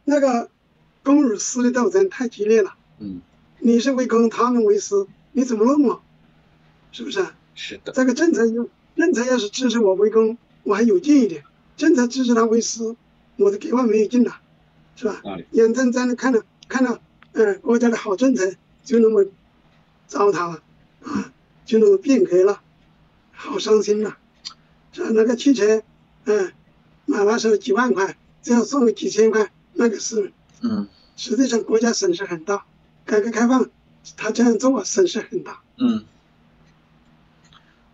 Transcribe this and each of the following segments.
那个公与私的斗争太激烈了。你是为公，他们为私，你怎么弄啊？是不是？是的。这个政策要是支持我为公，我还有劲一点；政策支持他为私，我的给我没有劲了，是吧？眼睁睁的看到国家的好政策就那么糟蹋了啊，就那么变革了，好伤心呐！是吧？那个汽车，买那时候几万块，只要送个几千块，那个是，实际上国家损失很大。改革开放，他这样做损失很大。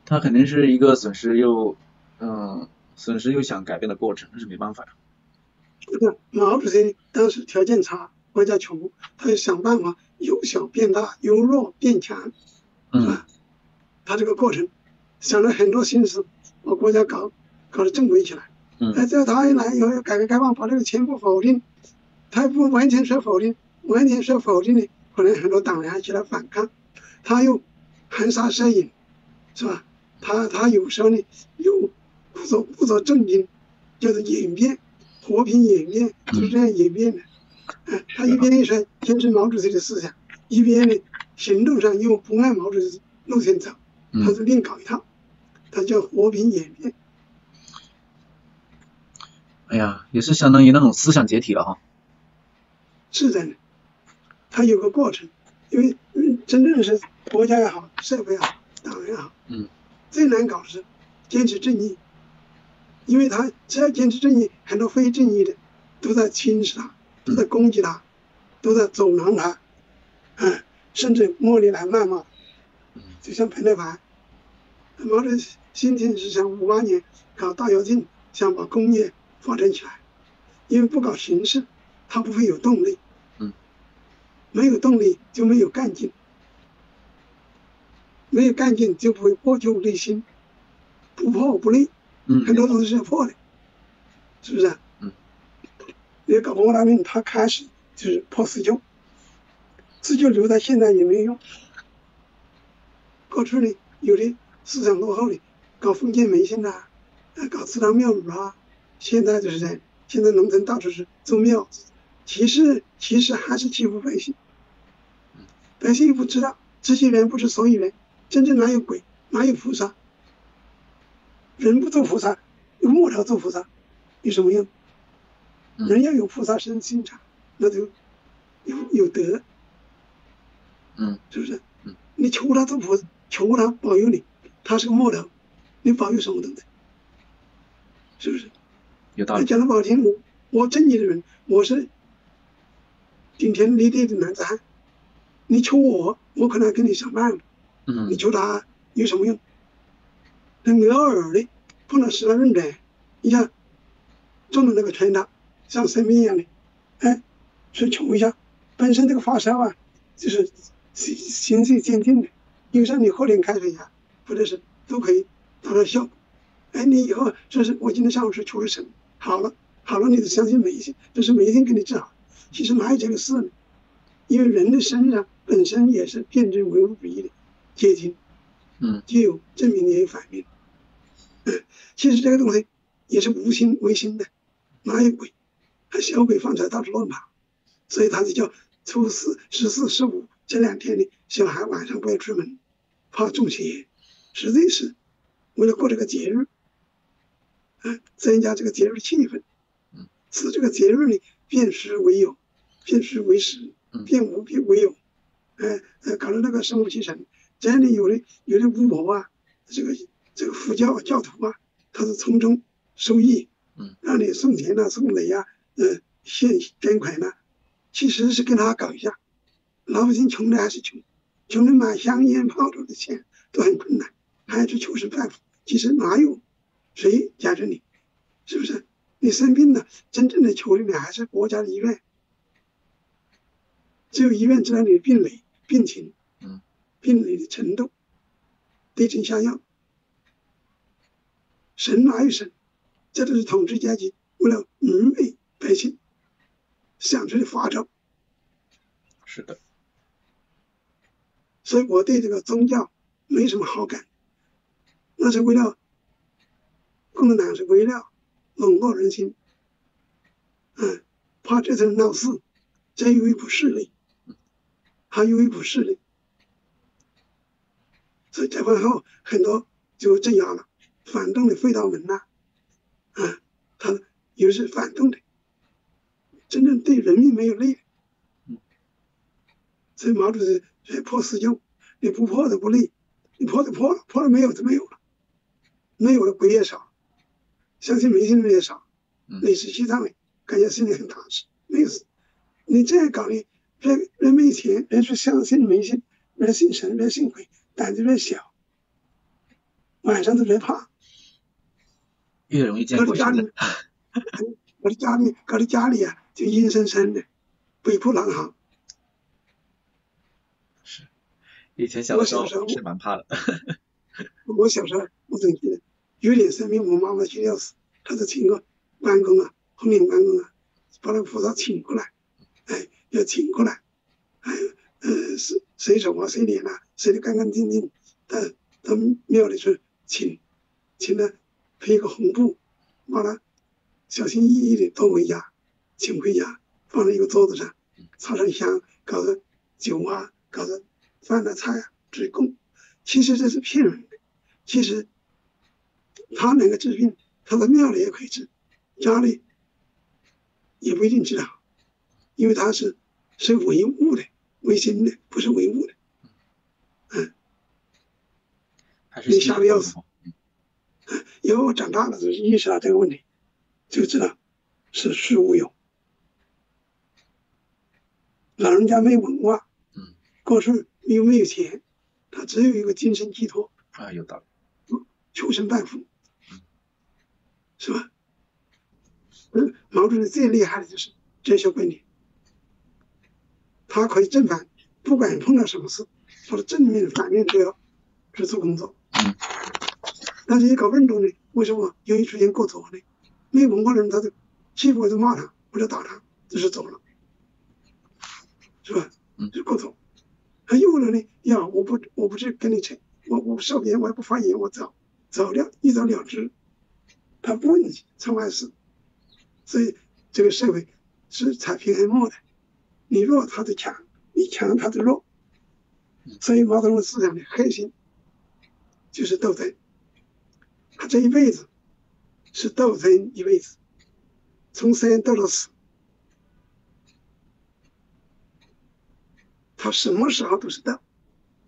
他肯定是一个损失又想改变的过程，这是没办法的。毛主席当时条件差，国家穷，他就想办法由小变大，由弱变强，是吧？他这个过程想了很多心思，把国家搞得正规起来。只要他一来以后，改革开放把这个全部否定，他不完全说否定，完全说否定的，可能很多党人还起来反抗。他又含沙射影，是吧？他有时候呢又故作镇定，就是演变，和平演变，就是这样演变的。他一边说坚持毛主席的思想，一边呢行动上又不按毛主席路线走，他是另搞一套，他叫和平演变。哎呀，也是相当于那种思想解体了哈。是的，他有个过程，因为真正是国家也好，社会也好，党也好，最难搞的是坚持正义，因为他只要坚持正义，很多非正义的都在轻视他，都在攻击他，都在阻挠他，甚至茉莉来谩骂，就像彭德怀，毛主席心情是想58年搞大跃进，想把工业发展起来，因为不搞形式，他不会有动力，没有动力就没有干劲，没有干劲就不会破旧立新，不破不立，很多东西是要破的，是不是？你搞文化大革命，他开始就是破四旧，四旧留到现在也没用。过去呢，有的思想落后的，搞封建迷信啊，搞祠堂庙宇啊，现在就是这样，现在农村到处是宗庙，其实还是欺负百姓，百姓又不知道，知其人不知所以然，真正哪有鬼，哪有菩萨？人不做菩萨，用木头做菩萨，有什么用？人要有菩萨心肠，那就有德，是不是？你求他做菩萨，求他保佑你，他是个木头，你保佑什么东西？是不是？有道理。讲得不好听，我正义的人，我是顶天立地的男子汉，你求我，我可能跟你想办法。你求他有什么用？那偶尔的碰到十来人的，一下中了那个拳头，像生病一样的，去求一下。本身这个发烧啊，就是循序渐进的，有时候你喝点开水呀，或者是都可以达到效果。你以后说是我今天上午是求了神，好了，你就相信迷信，这是迷信给你治好。其实哪有这个事呢？因为人的身上本身也是辩证唯物主义的结晶，既有正面也有反面。其实这个东西也是无心为心的，哪有鬼？小鬼放出来到处乱跑，所以他就叫初四、14、15这2天呢，小孩晚上不要出门，怕中邪。实际是为了过这个节日，增加这个节日气氛，使这个节日呢变实为有，变实为实，变无为有，搞了那个生物气神。这样的有的巫婆啊，这个佛教教徒啊，他是从中收益，让你送钱啊、送礼啊，献捐款啊，其实是跟他搞一下。老百姓穷的还是穷，穷的买香烟炮竹的钱都很困难，还要去求神拜佛。其实哪有谁夹着你？是不是？你生病了，真正的求的你还是国家的医院，只有医院知道你的病理、病情、病理的程度，对症下药。神哪有神？这都是统治阶级为了愚昧百姓想出的花招。是的。所以我对这个宗教没什么好感，那是为了共产党是为了笼络人心，怕这次闹事，再有一股势力，还有一股势力，所以解放后很多就镇压了，反动的会道门呐，他有是反动的，真正对人民没有利。所以毛主席说破四旧，你不破的不利，你破的破了，破了没有就没有了，没有了鬼也少，相信没信的人也少，历史西藏的感觉心里很踏实，没有事。你这样搞呢，人没钱，人是相信没信，人信神，人信鬼，胆子越小，晚上都越怕，越容易见鬼。搞的家里啊，就阴森森的，鬼哭狼嚎。是，以前小时候是蛮怕的。我小时候，我总记得有点生病，我妈妈去要死，她就请个关公啊，红脸关公啊，把那菩萨请过来，要请过来，谁手啊，谁脸啊，谁的干干净净，到庙里去请了配一个红布，把它小心翼翼的带回家，请回家，放在一个桌子上，插上香，搞个酒啊，搞个饭啊菜啊，直供。其实这是骗人的，其实他能够治病，他在庙里也可以治，家里也不一定治好，因为他是唯物的、唯心的，不是唯物的。你吓得要死。以后我长大了就意识到这个问题，就知道是事无有。老人家没文化，过去又没有钱，他只有一个精神寄托啊，有道理，求神拜佛，是吧？毛主席最厉害的就是哲学观点，他可以正反，不管碰到什么事，他的正面反面都要去做工作。但是一搞运动呢，为什么容易出现过左呢？没文化的人他就欺负我就骂他，或者打他，就是走了，是吧？就过左。还有人呢，我不去跟你扯，我受别人我也不发言，我走掉，一走了之，他不问你常外事。所以这个社会是采平衡木的，你弱他就强，你强他就弱。所以毛泽东思想的核心就是斗争，他这一辈子是斗争一辈子，从生斗到死，他什么时候都是斗。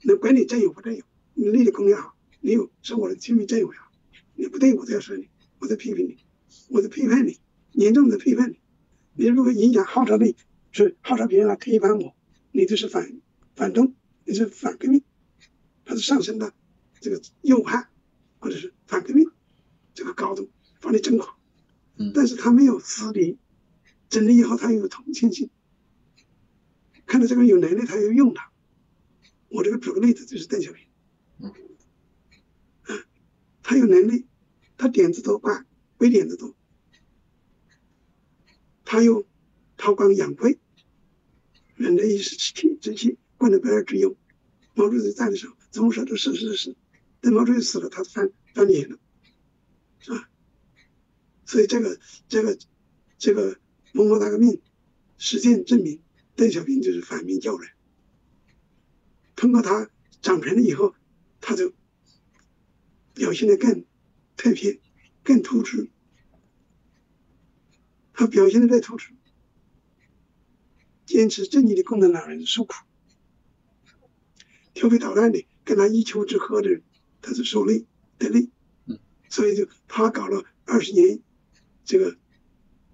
能管你真有不真有，你立的功也好，你有生活的亲密真有也好，你不对我都要说你，我在批评你，我在批判你，严重的批判你。你如果影响号召力，是号召别人来推翻我，你就是反动，你是反革命，它是上升到这个右派或者是反革命这个高度，把你整垮。但是他没有私利，整了以后他有同情心，看到这个人有能力，他要用他。我这个举个例子就是邓小平，他有能力，他点子多快，鬼点子多，他又韬光养晦，人的一时之气，贯彻百而之用。毛主席在的时候，总说的是，等毛主席死了，他翻脸了，是吧？所以这个文化大革命实践证明，邓小平就是反面教人。通过他掌权了以后，他就表现得更特别、更突出。他表现得更突出，坚持正义的共产党人受苦，调皮捣蛋的跟他一丘之貉的人，他是受累得累。所以他搞了20年，这个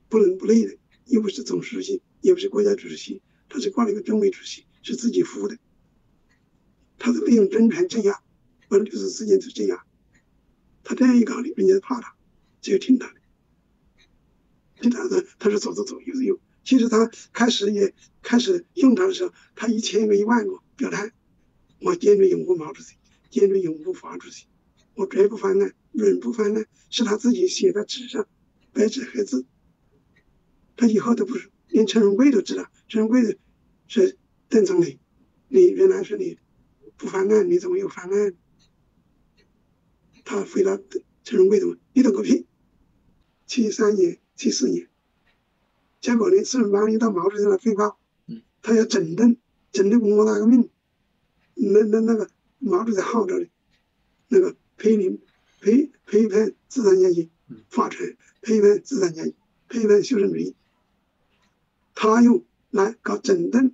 不伦不类的，又不是总书记，也不是国家主席，他是挂了一个政委主席，是自己扶的。他是利用政权镇压，完了就是时间去镇压。他这样一搞，人家怕他，只有听他的。听他的，他是走，有是有。其实他开始用他的时候，他1000个、10000个表态，我坚决拥护毛主席，坚决拥护毛主席，我绝不翻案，永不翻案，是他自己写在纸上，白纸黑字。他以后都不是，连陈荣贵都知道，陈荣贵是邓总理，你原来是你不翻案，你怎么又翻案？他回答陈荣贵怎么，你懂个屁！74年，结果呢，四人帮又到毛主席那汇报，他要整顿文化大革命，那个毛主席号召的那个培培资产阶级发展，培培资产阶级，培培修正主义，他又来搞整顿，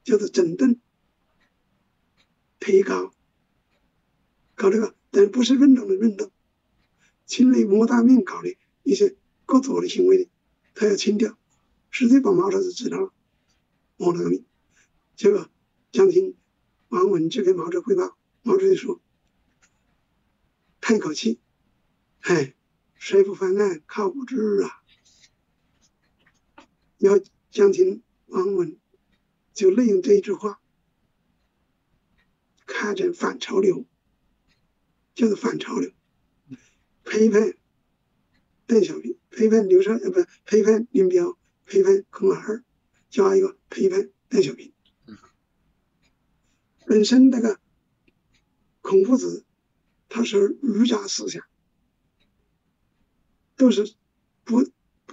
就是整顿推高，搞这个，但不是运动的运动，清理文化大革命搞的一些过左的行为的，他要清掉，实际把毛主席知道了文化大革命，结果江青、王文就给毛主席汇报，毛主席说，叹一口气，哎，水不犯岸靠不住啊！要江青、王文就利用这一句话，开展反潮流，就是反潮流，批判邓小平，批判刘少，不是批判林彪，批判孔老二，加一个批判邓小平。本身那个孔夫子，他是儒家思想，都是不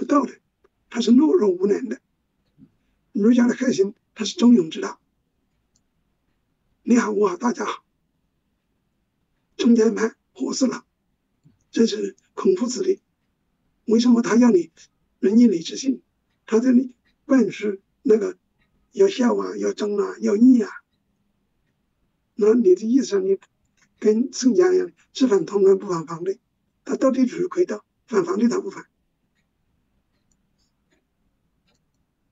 道的，他是懦弱无能的。儒家的核心，他是中庸之道，你好我好大家好，中间派和事佬，这是孔夫子的。为什么他要你仁义礼智信？他这里灌输那个要孝啊，要忠啊，要义啊。那你的意思上，你跟宋江一样，只反同盟不反反对，他到底属于亏道，反反对他不反。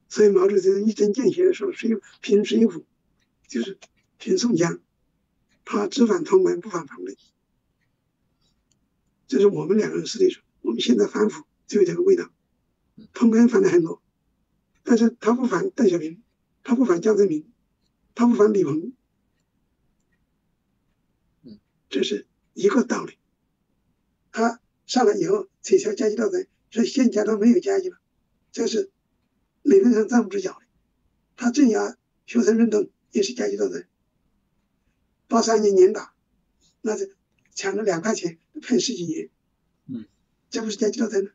所以毛主席一针见血的说，评水浒，就是评宋江，他只反同盟不反反对。这是我们两个人实力说，我们现在反腐就有这个味道。同盟反了很多，但是他不反邓小平，他不反江泽民，他不反李鹏，这是一个道理。他上来以后取消阶级斗争，说现阶段没有阶级了，这是理论上站不住脚的。他镇压学生运动也是阶级斗争。83年严打，那是抢了2块钱判10几年，这不是阶级斗争吗？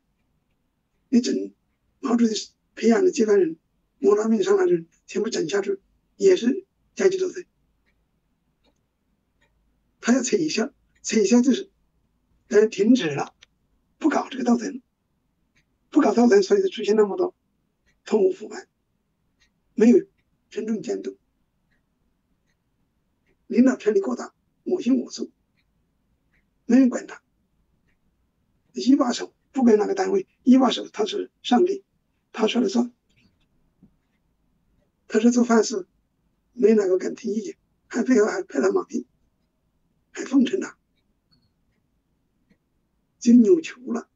你整毛主席培养的接班人，文化大革命上来的人全部整下去，也是阶级斗争。他要撤销就是人停止了，不搞这个斗争，不搞斗争，所以就出现那么多贪污腐败，没有群众监督，领导权力过大，我行我素，没人管他。一把手不管哪个单位，一把手他是上帝，他说了算。他说做饭事没哪个敢提意见，还背后还拍他马屁，还奉承他，就扭曲了，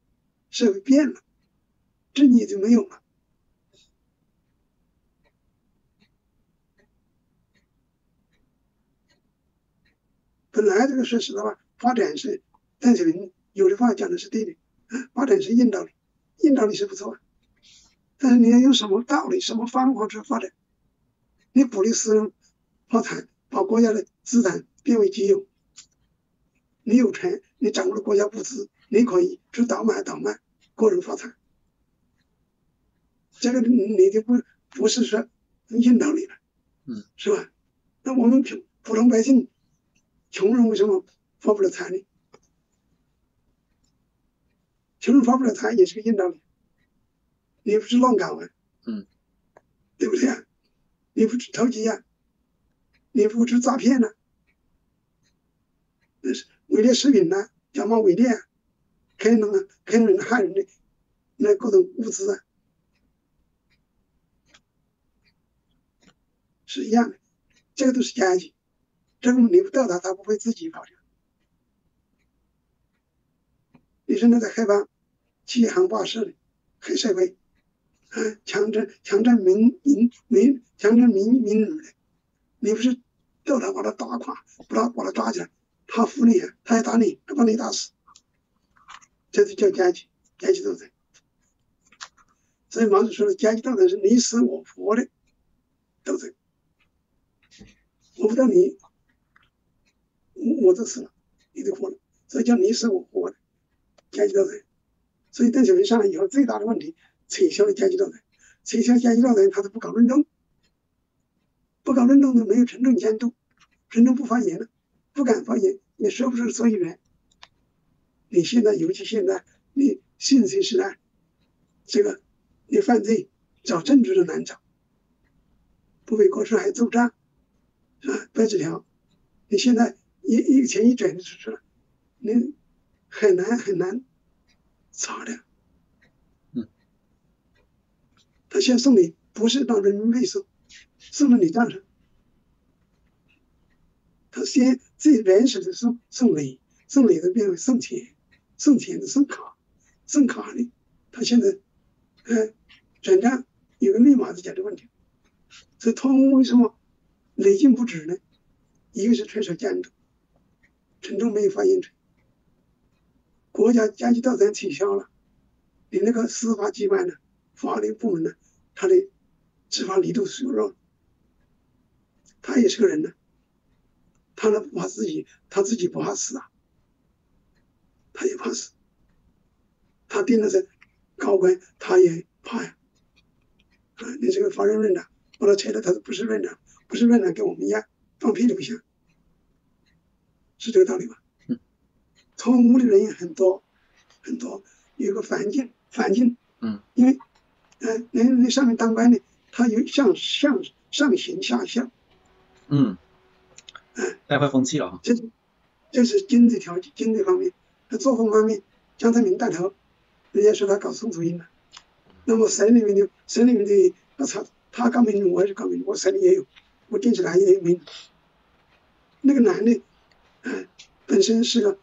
社会变了，正义就没有了。本来这个说实话，发展是邓小平有的话讲的是对的，发展是硬道理，硬道理是不错的，但是你要用什么道理、什么方法去发展？你鼓励私人发财，把国家的资产变为己有，你有权，你掌握了国家物资，你可以去倒卖，个人发财。这个你就不是说硬道理了，是吧？那我们普通百姓、穷人为什么发不了财呢？穷人发不了财也是个硬道理，你不是乱搞啊，对不对啊？你不是投机啊，你不是诈骗啊，那是伪劣食品啊，假冒伪劣啊，坑人害人的那各种物资啊，是一样的，这个都是阶级，这个你不到他不会自己跑掉。你说那在黑帮欺行霸市的黑社会，强占民女的，你不是逗他把他打垮，把他抓起来，他服你，他也打你，他把你打死，这就叫阶级斗争。所以毛主席说的阶级斗争是你死我活的斗争，我不到你，我就死了，你就活了，所以叫你死我活的阶级斗争。所以邓小平上来以后最大的问题，撤销了甲级道德，撤销甲级道德，他是不搞论证，不搞论证的没有群众监督，群众不发言了，不敢发言，也说不出所以然。你现在，尤其现在，你信息时代，这个你犯罪找证据都难找，不为国事还奏章，是吧？白纸条，你现在一个钱一转就出去了，你很难查的。他先送礼，不是让人民币送到你账上，他先最原始的送礼，送礼的变为送钱，送钱的送卡，送卡的他现在转账有个密码的解决问题。这贪污为什么累进不止呢？一个是缺少监督，群众没有发言权，国家甲级道德取消了，你那个司法机关呢，法律部门呢，他的执法力度削弱了。他也是个人呢，他呢不怕自己，他自己不怕死啊，他也怕死，他定的是高官，他也怕呀。你这个法院院长把他拆了，他不是院长，不是院长跟我们一样放屁都不响，是这个道理吧？贪污的人也很多，有个环境，因为那上面当官的，他有上行下效，带坏风气了哈。这是经济条件、经济方面，作风方面，江泽民带头，人家说他搞宋祖英了。那么省里面的，他搞民主，我也是搞民主，我省里也有，我电视台也有民主。那个男的，本身是个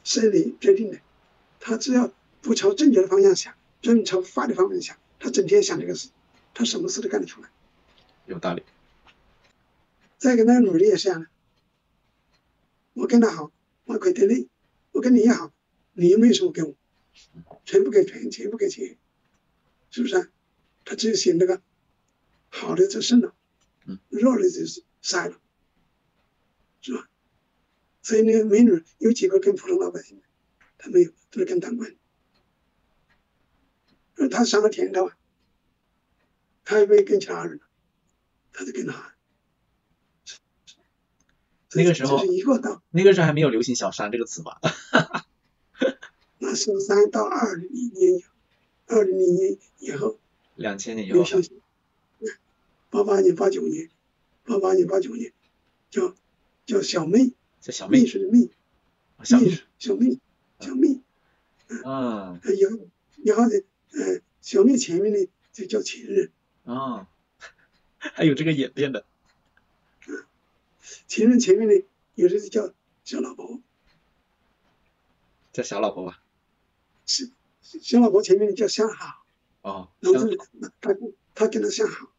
生理决定的，他只要不朝正确的方向想，专门朝法律方面想，他整天想这个事，他什么事都干得出来。有道理。再跟那个女的也是一样的，我跟他好，我可以得利，我跟你也好，你又没有什么给我，全部给钱不给钱，是不是啊？他只有选那个好的就胜了，弱的就是塞了，是吧？所以那个美女有几个跟普通老百姓的，他没有，都是跟当官。而他上了天头啊，他也没跟其他人，他就跟他。那个时候还没有流行小三这个词吧？那小三到2000年以后，2000年以后，88年、89年，叫小妹，妹是妹，小妹，以后的小妹前面的就叫情人。还有这个演变的。情人前面的有的是叫小老婆，叫小老婆吧？是小老婆前面的叫相好。然后他跟他相好。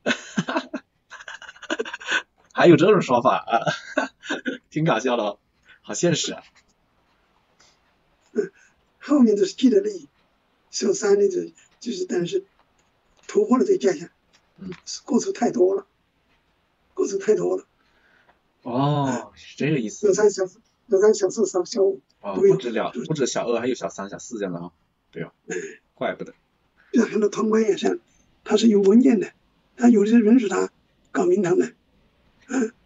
还有这种说法啊，挺搞笑的哦，好现实啊。后面都是既得利益，小三的就是等于是突破了这个界限，过错太多了。是这个意思。小三、小四、小五。不止小二，还有小三、小四这样的啊。对哦。怪不得。很多贪官也是，他是有文件的，他有的允许他搞名堂的。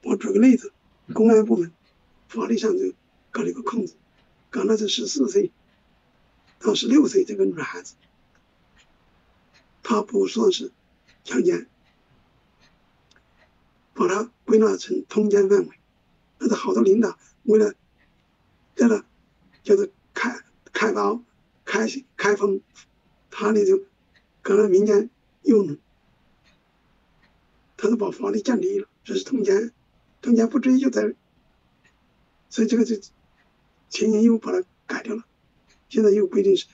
我举个例子，公安部门法律上就搞了一个控制，搞到这14岁到16岁这个女孩子，她不算是强奸，把它归纳成通奸范围。但是好多领导为了就是开刀开封，他呢就搞了民间用人，他就把法律降低了，这是通奸不追究责任，所以这个就前年又把它改掉了，现在又规定是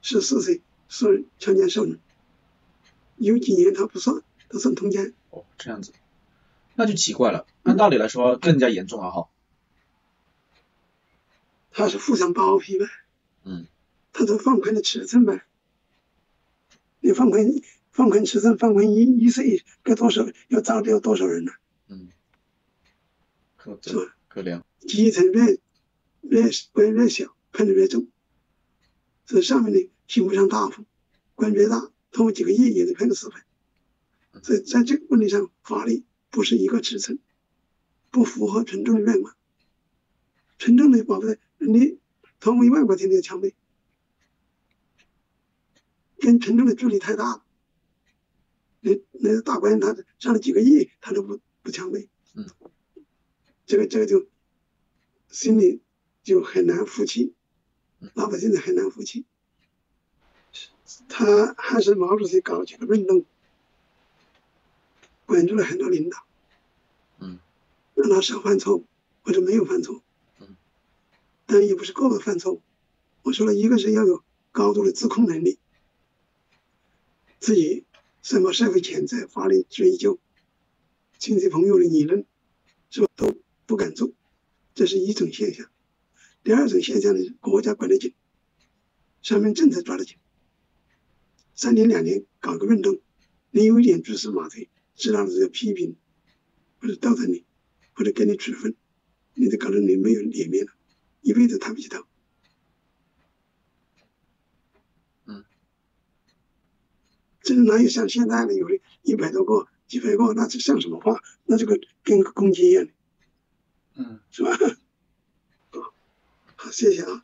14岁是强奸少女，有几年他不算，都算通奸。这样子，那就奇怪了。按道理来说更加严重了哈。他是附上包庇呗，他这放宽的尺寸呗，你放宽尺寸，放宽1岁该多少，要招掉多少人呢？是吧？可怜。基层越小，判的越重，这上面的刑不上大夫，官越大，通过几个亿也得判个死刑。所以在这个问题上，法律不是一个尺寸，不符合群众的愿望。群众的宝贝，你通过1万块钱的枪毙，跟群众的距离太大了。那个大官他上了几个亿，他都不枪毙，这个就心里就很难服气，老百姓就很难服气。他还是毛主席搞几个运动，管住了很多领导，让他少犯错误或者没有犯错误，但也不是个个犯错误。我说了，一个是要有高度的自控能力，自己什么社会谴责、法律追究、亲戚朋友的议论，是吧，都不敢做，这是一种现象。第二种现象呢，是国家管得紧，上面政策抓得紧。3年2年搞个运动，你有一点蛛丝马迹，知道了这个批评或者斗争你，或者给你处分，你就搞得你没有脸面了，一辈子抬不起头。这哪有像现在的有的100多个、几百个，那这像什么话？那这个跟个公鸡一样的，是吧？好，谢谢啊。